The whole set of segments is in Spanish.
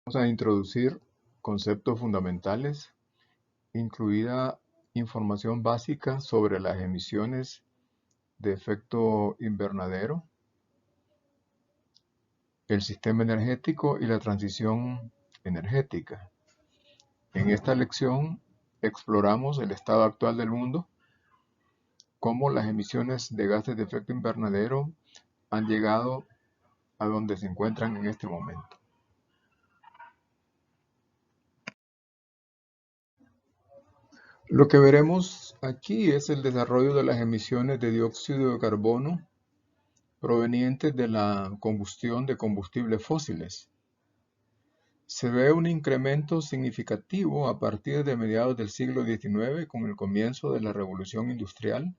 Vamos a introducir conceptos fundamentales, incluida información básica sobre las emisiones de efecto invernadero, el sistema energético y la transición energética. En esta lección exploramos el estado actual del mundo, cómo las emisiones de gases de efecto invernadero han llegado a donde se encuentran en este momento. Lo que veremos aquí es el desarrollo de las emisiones de dióxido de carbono provenientes de la combustión de combustibles fósiles. Se ve un incremento significativo a partir de mediados del siglo XIX con el comienzo de la revolución industrial,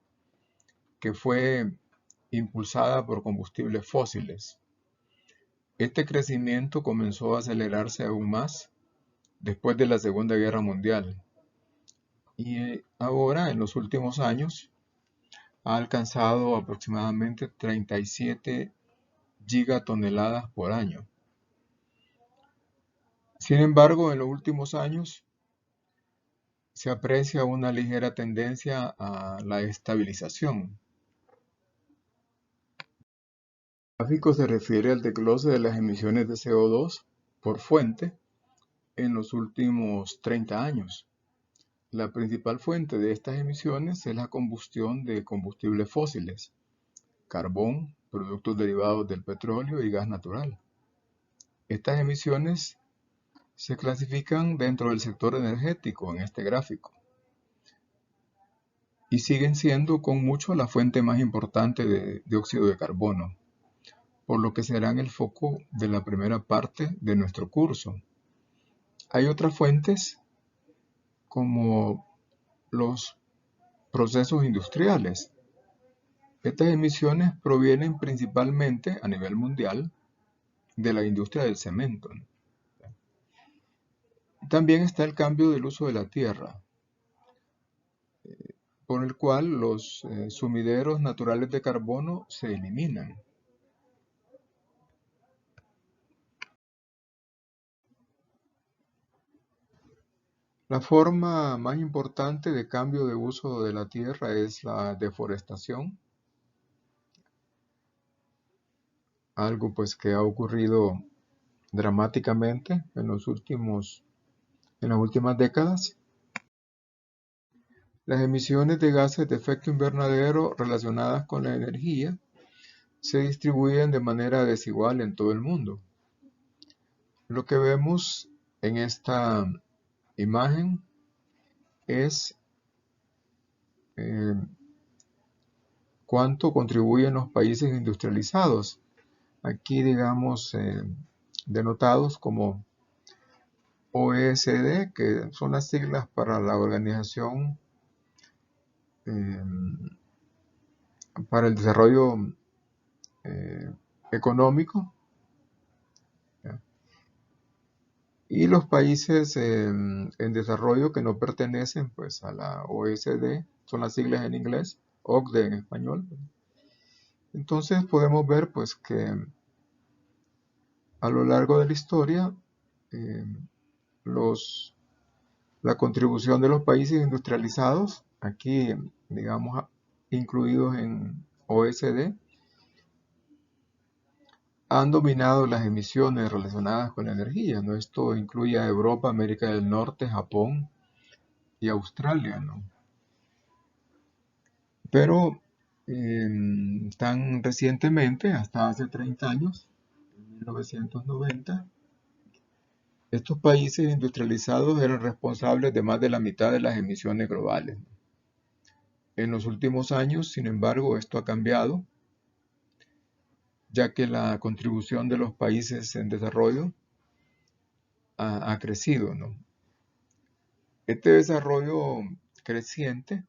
que fue impulsada por combustibles fósiles. Este crecimiento comenzó a acelerarse aún más después de la Segunda Guerra Mundial y ahora, en los últimos años, ha alcanzado aproximadamente 37 gigatoneladas por año. Sin embargo, en los últimos años se aprecia una ligera tendencia a la estabilización. El gráfico se refiere al desglose de las emisiones de CO2 por fuente en los últimos 30 años. La principal fuente de estas emisiones es la combustión de combustibles fósiles, carbón, productos derivados del petróleo y gas natural. Estas emisiones se clasifican dentro del sector energético en este gráfico y siguen siendo con mucho la fuente más importante de dióxido de carbono, por lo que serán el foco de la primera parte de nuestro curso. Hay otras fuentes como los procesos industriales. Estas emisiones provienen principalmente a nivel mundial de la industria del cemento. También está el cambio del uso de la tierra, por el cual los sumideros naturales de carbono se eliminan. La forma más importante de cambio de uso de la tierra es la deforestación, algo pues que ha ocurrido dramáticamente en las últimas décadas. Las emisiones de gases de efecto invernadero relacionadas con la energía se distribuyen de manera desigual en todo el mundo. Lo que vemos en esta imagen es cuánto contribuyen los países industrializados. Aquí, digamos, denotados como OECD, que son las siglas para la Organización para el Desarrollo Económico. ¿Ya? Y los países en desarrollo que no pertenecen pues, a la OECD, son las siglas en inglés, OCDE en español. Entonces podemos ver pues, que a lo largo de la historia, la contribución de los países industrializados, aquí digamos incluidos en OECD, han dominado las emisiones relacionadas con la energía, ¿no? Esto incluye a Europa, América del Norte, Japón y Australia, ¿no? Pero tan recientemente, hasta hace 30 años, en 1990, estos países industrializados eran responsables de más de la mitad de las emisiones globales. En los últimos años, sin embargo, esto ha cambiado, ya que la contribución de los países en desarrollo ha crecido, ¿no? Este desarrollo creciente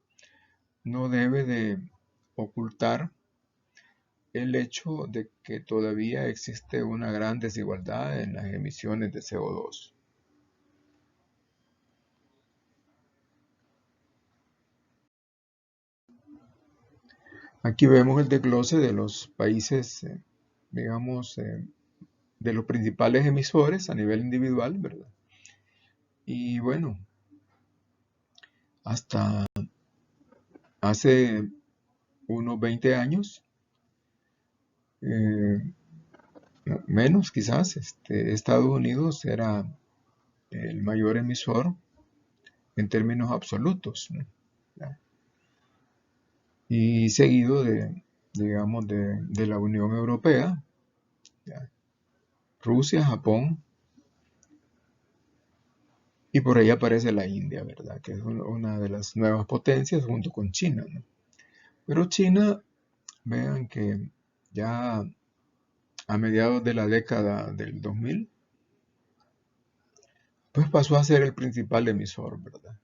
no debe de ocultar el hecho de que todavía existe una gran desigualdad en las emisiones de CO2. Aquí vemos el desglose de los países, digamos, de los principales emisores a nivel individual, ¿verdad? Y bueno, hasta hace unos 20 años, eh, menos quizás, Estados Unidos era el mayor emisor en términos absolutos, ¿no? Y seguido digamos, de la Unión Europea, ¿ya? Rusia, Japón, y por ahí aparece la India, ¿verdad? Que es una de las nuevas potencias junto con China, ¿no? Pero China, vean que ya a mediados de la década del 2000, pues pasó a ser el principal emisor, ¿verdad?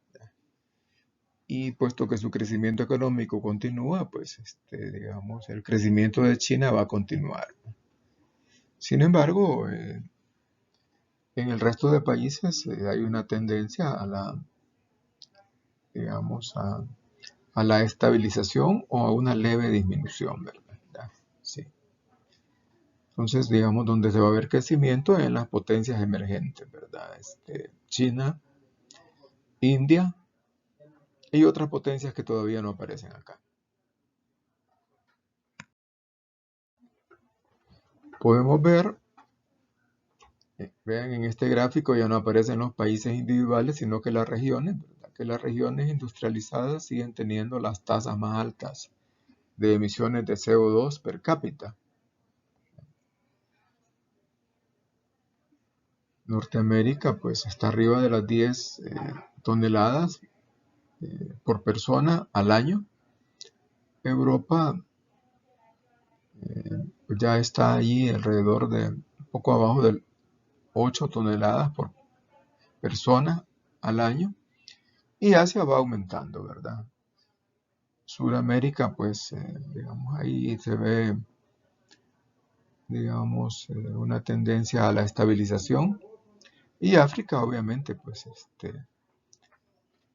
Y puesto que su crecimiento económico continúa, pues digamos, el crecimiento de China va a continuar. Sin embargo, en el resto de países hay una tendencia a la, digamos, a la estabilización o a una leve disminución, ¿verdad? Sí. Entonces, digamos, donde se va a ver crecimiento en las potencias emergentes, ¿verdad? China, India y otras potencias que todavía no aparecen acá. Podemos ver, vean en este gráfico ya no aparecen los países individuales, sino que las regiones, ¿verdad? Que las regiones industrializadas siguen teniendo las tasas más altas de emisiones de CO2 per cápita. Norteamérica pues está arriba de las 10 toneladas por persona al año. Europa pues ya está allí alrededor de poco abajo de 8 toneladas por persona al año. Y Asia va aumentando, ¿verdad? Sudamérica pues digamos ahí se ve digamos una tendencia a la estabilización. Y África obviamente pues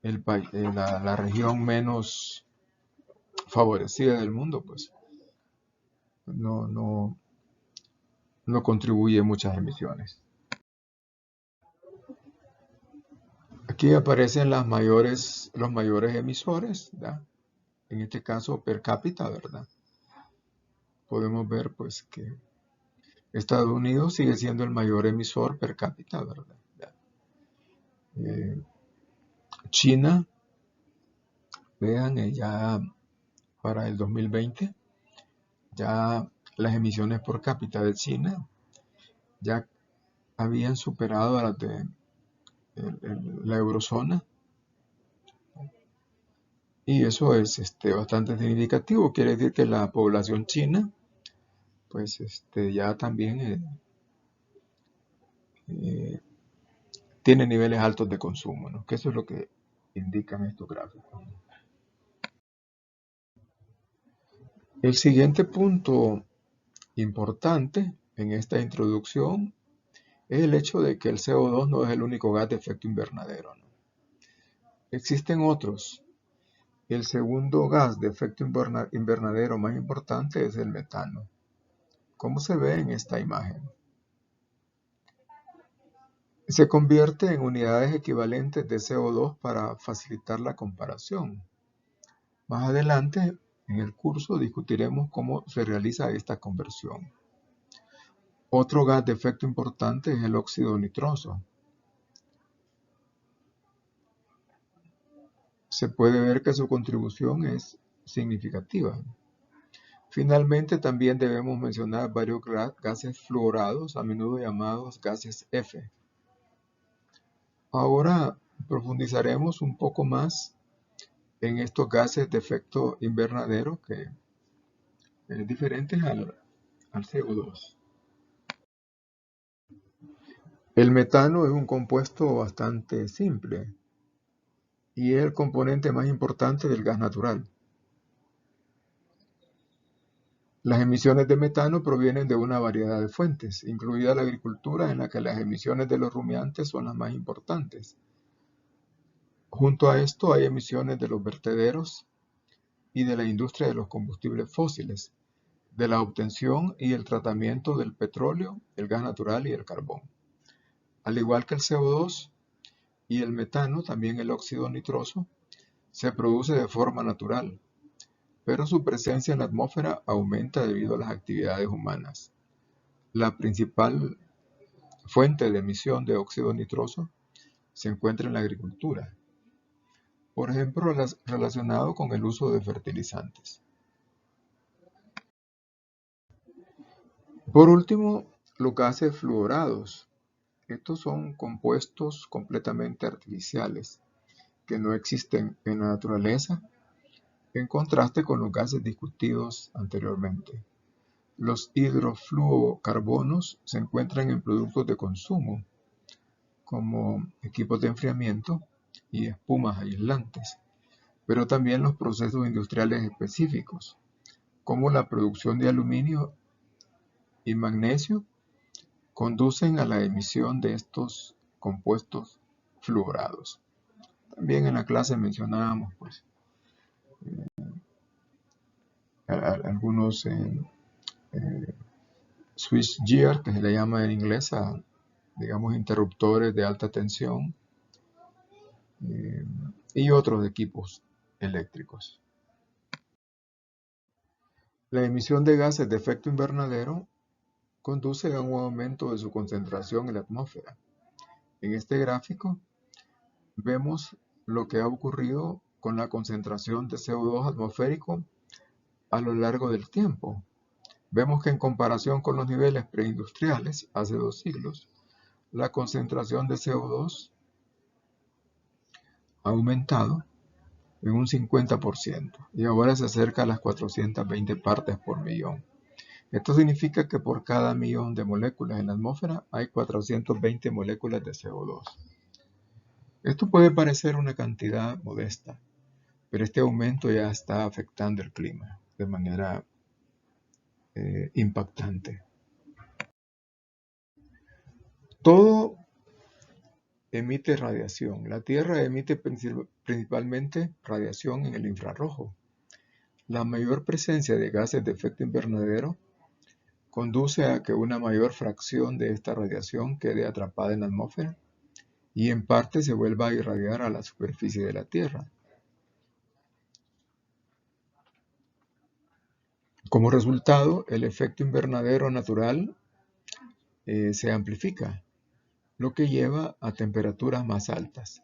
la región menos favorecida del mundo, pues no, no contribuye muchas emisiones. Aquí aparecen los mayores emisores, ¿verdad? En este caso per cápita, ¿verdad? Podemos ver pues que Estados Unidos sigue siendo el mayor emisor per cápita, ¿verdad? Eh, China, vean, ya para el 2020, ya las emisiones por cápita de China ya habían superado a las de la eurozona, y eso es bastante significativo. Quiere decir que la población china pues ya también eh, tiene niveles altos de consumo, ¿no? Que eso es lo que indican estos gráficos. El siguiente punto importante en esta introducción es el hecho de que el CO2 no es el único gas de efecto invernadero, ¿no? Existen otros. El segundo gas de efecto invernadero más importante es el metano. ¿Cómo se ve en esta imagen? Se convierte en unidades equivalentes de CO2 para facilitar la comparación. Más adelante en el curso discutiremos cómo se realiza esta conversión. Otro gas de efecto importante es el óxido nitroso. Se puede ver que su contribución es significativa. Finalmente, también debemos mencionar varios gases fluorados, a menudo llamados gases F. Ahora profundizaremos un poco más en estos gases de efecto invernadero que es diferente al CO2. El metano es un compuesto bastante simple y es el componente más importante del gas natural. Las emisiones de metano provienen de una variedad de fuentes, incluida la agricultura, en la que las emisiones de los rumiantes son las más importantes. Junto a esto hay emisiones de los vertederos y de la industria de los combustibles fósiles. de la obtención y el tratamiento del petróleo, el gas natural y el carbón. Al igual que el CO2 y el metano, también el óxido nitroso se produce de forma natural, pero su presencia en la atmósfera aumenta debido a las actividades humanas. La principal fuente de emisión de óxido nitroso se encuentra en la agricultura, por ejemplo, relacionado con el uso de fertilizantes. Por último, los gases fluorados. Estos son compuestos completamente artificiales que no existen en la naturaleza, en contraste con los gases discutidos anteriormente. Los hidrofluorocarbonos se encuentran en productos de consumo, como equipos de enfriamiento y espumas aislantes, pero también los procesos industriales específicos, como la producción de aluminio y magnesio, conducen a la emisión de estos compuestos fluorados. También en la clase mencionábamos pues, algunos switchgear, que se le llama en inglés a, digamos, interruptores de alta tensión, y otros equipos eléctricos. La emisión de gases de efecto invernadero conduce a un aumento de su concentración en la atmósfera. En este gráfico vemos lo que ha ocurrido con la concentración de CO2 atmosférico a lo largo del tiempo. Vemos que en comparación con los niveles preindustriales, hace 2 siglos, la concentración de CO2 ha aumentado en un 50% y ahora se acerca a las 420 partes por millón. Esto significa que por cada millón de moléculas en la atmósfera hay 420 moléculas de CO2. Esto puede parecer una cantidad modesta, pero este aumento ya está afectando el clima de manera impactante. Todo emite radiación. La Tierra emite principalmente radiación en el infrarrojo. La mayor presencia de gases de efecto invernadero conduce a que una mayor fracción de esta radiación quede atrapada en la atmósfera y en parte se vuelva a irradiar a la superficie de la Tierra. Como resultado, el efecto invernadero natural se amplifica, lo que lleva a temperaturas más altas.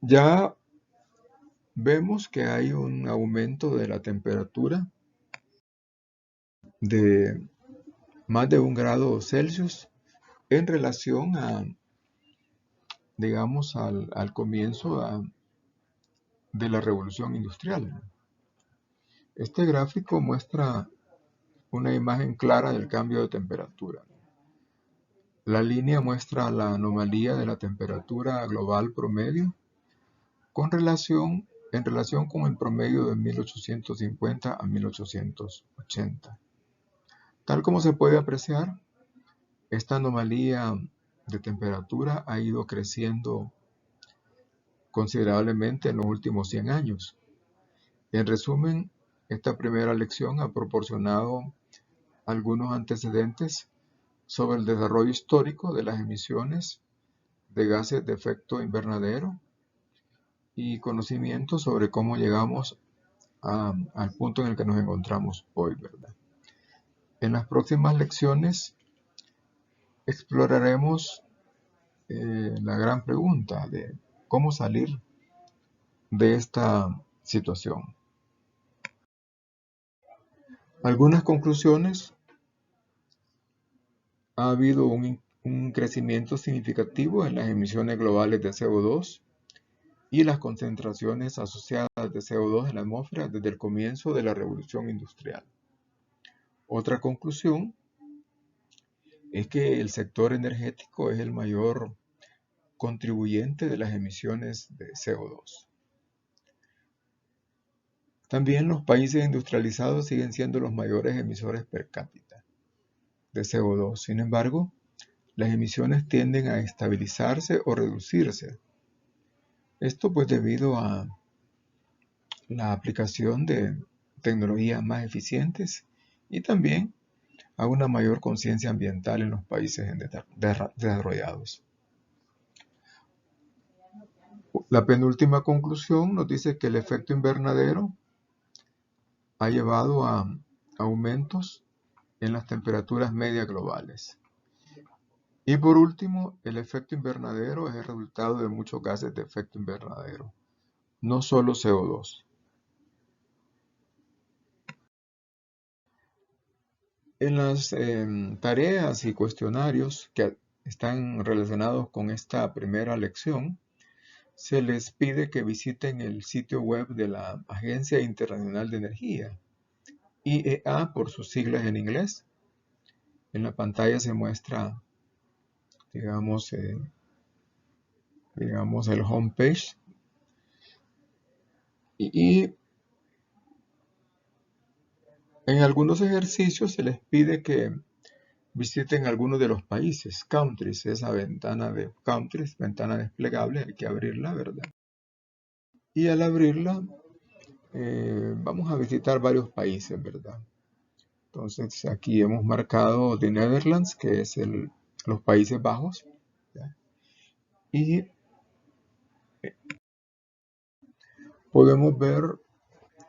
Ya vemos que hay un aumento de la temperatura de más de 1 grado Celsius en relación a, digamos, al comienzo de la revolución industrial. Este gráfico muestra una imagen clara del cambio de temperatura. La línea muestra la anomalía de la temperatura global promedio en relación con el promedio de 1850 a 1880. Tal como se puede apreciar, esta anomalía de temperatura ha ido creciendo considerablemente en los últimos 100 años. En resumen, esta primera lección ha proporcionado algunos antecedentes sobre el desarrollo histórico de las emisiones de gases de efecto invernadero y conocimiento sobre cómo llegamos al punto en el que nos encontramos hoy, ¿verdad? En las próximas lecciones exploraremos la gran pregunta de cómo salir de esta situación. Algunas conclusiones: ha habido un crecimiento significativo en las emisiones globales de CO2 y las concentraciones asociadas de CO2 en la atmósfera desde el comienzo de la revolución industrial. Otra conclusión es que el sector energético es el mayor contribuyente de las emisiones de CO2. También los países industrializados siguen siendo los mayores emisores per cápita de CO2. Sin embargo, las emisiones tienden a estabilizarse o reducirse. Esto pues debido a la aplicación de tecnologías más eficientes y también a una mayor conciencia ambiental en los países desarrollados. La penúltima conclusión nos dice que el efecto invernadero ha llevado a aumentos en las temperaturas medias globales. Y por último, el efecto invernadero es el resultado de muchos gases de efecto invernadero, no solo CO2. En las tareas y cuestionarios que están relacionados con esta primera lección, se les pide que visiten el sitio web de la Agencia Internacional de Energía, IEA por sus siglas en inglés. En la pantalla se muestra, digamos, el homepage. Y en algunos ejercicios se les pide que visiten algunos de los países, countries, esa ventana de countries, ventana desplegable, hay que abrirla, ¿verdad? Y al abrirla, vamos a visitar varios países, ¿verdad? Entonces aquí hemos marcado The Netherlands, que es los Países Bajos, ¿ya? Y podemos ver,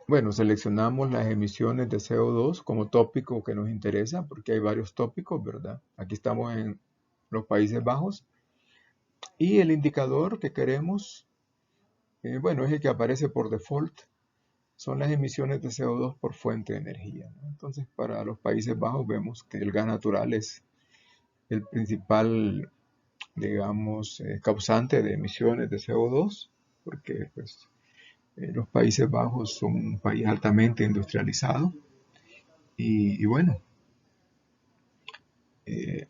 bueno, seleccionamos las emisiones de CO2 como tópico que nos interesa, porque hay varios tópicos, ¿verdad? Aquí estamos en los Países Bajos. Y el indicador que queremos, bueno, es el que aparece por default, son las emisiones de CO2 por fuente de energía, ¿no? Entonces, para los Países Bajos vemos que el gas natural es el principal, digamos, causante de emisiones de CO2, porque pues, los Países Bajos son un país altamente industrializado y bueno, eh,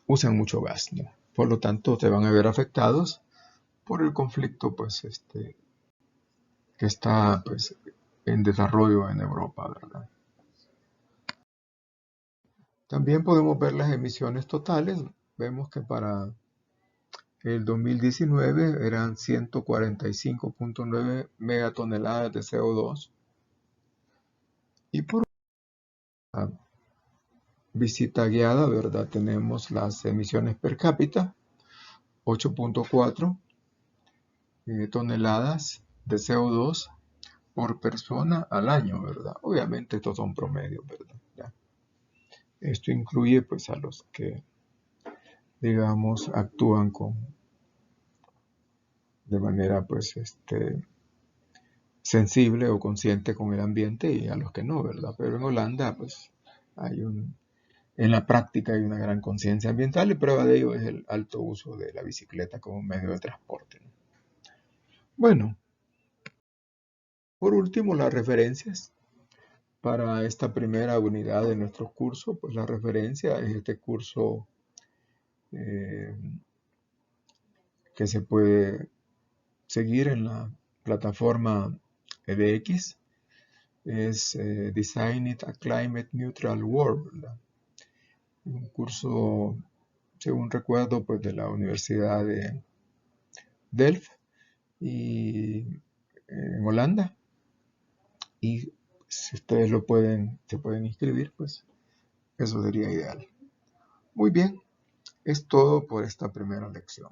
usan mucho gas, ¿no? Por lo tanto, se van a ver afectados por el conflicto pues, que está pues, en desarrollo en Europa, ¿verdad? También podemos ver las emisiones totales. Vemos que para el 2019 eran 145.9 megatoneladas de CO2. Y por la visita guiada, ¿verdad? Tenemos las emisiones per cápita, 8.4 toneladas de CO2 por persona al año, ¿verdad? Obviamente estos son promedios, ¿verdad? ¿Ya? Esto incluye pues a los que, digamos, actúan de manera pues sensible o consciente con el ambiente y a los que no, ¿verdad? Pero en Holanda pues en la práctica hay una gran conciencia ambiental y prueba de ello es el alto uso de la bicicleta como medio de transporte, ¿no? Bueno, por último las referencias para esta primera unidad de nuestro curso, pues la referencia es este curso eh, que se puede seguir en la plataforma edX, es Design It a Climate Neutral World, ¿verdad? Un curso, según recuerdo, pues de la Universidad de Delft y en Holanda. Y si ustedes se pueden inscribir, pues eso sería ideal. Muy bien, es todo por esta primera lección.